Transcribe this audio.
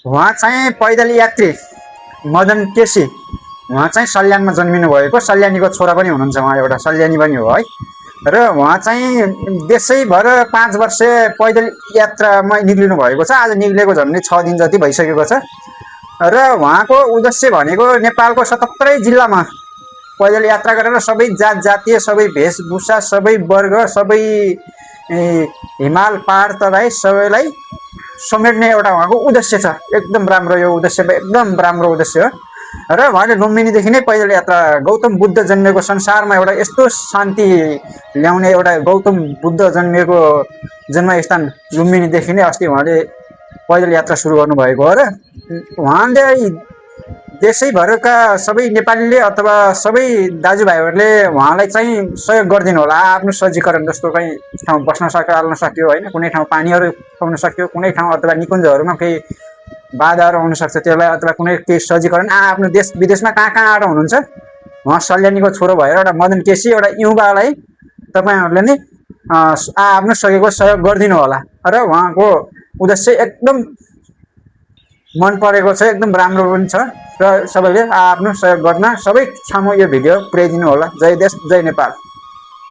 उहाँ चाहिँ पैदल यात्री मदन केसी, उहाँ चाहिँ सल्यानमा जन्मिनु भएको, सल्यानीको छोरा पनि हुनुहुन्छ, उहाँ एउटा सल्यानी पनि हो है। र उहाँ चाहिँ देशैभर 5 वर्ष पैदल यात्रामा निक्लिनु भएको छ। आज निक्लेको झन्डै 6 दिन जति भइसकेको छ। र उहाँको उद्देश्य भनेको नेपालको 77 जिल्लामा पैदल यात्रा गरेर सबै जात जातीय, सबै वेशभूषा, सबै वर्ग, सबै हिमाल पहाड तराई सबैलाई समेट्ने एउटा उहाँको उद्देश्य छ। एकदम राम्रो, यो उद्देश्य एकदम राम्रो उद्देश्य हो। र उहाँले लुम्बिनीदेखि नै पैदल यात्रा, गौतम बुद्ध जन्मेको संसारमा एउटा यस्तो शान्ति ल्याउने एउटा गौतम बुद्ध जन्मिएको जन्मस्थान लुम्बिनीदेखि नै अस्ति उहाँले पैदल यात्रा सुरु गर्नुभएको हो। र उहाँले देशैभरका सबै नेपालीले अथवा सबै दाजुभाइहरूले उहाँलाई चाहिँ सहयोग गरिदिनु होला। आफ्नो सज्जीकरण, जस्तो कहीँ ठाउँ बस्न हाल्न सक्यो होइन, कुनै ठाउँ पानीहरू खुवाउन सक्यो, कुनै ठाउँ अथवा निकुञ्जहरूमा केही बाधाहरू आउनसक्छ त्यसलाई, अथवा कुनै केही सज्जीकरण आफ्नो देश विदेशमा कहाँ हुनुहुन्छ, उहाँ सल्यानीको छोरो भएर एउटा मदन केसी, एउटा युवालाई तपाईँहरूले नै आफ्नो सहयोग गरिदिनु होला। र उहाँको उद्देश्य एकदम मन परेको छ, एकदम राम्रो पनि छ। र सबैले आफ्नो सहयोग गर्न सबै ठाउँमा यो भिडियो पुर्याइदिनु होला। जय देश, जय नेपाल।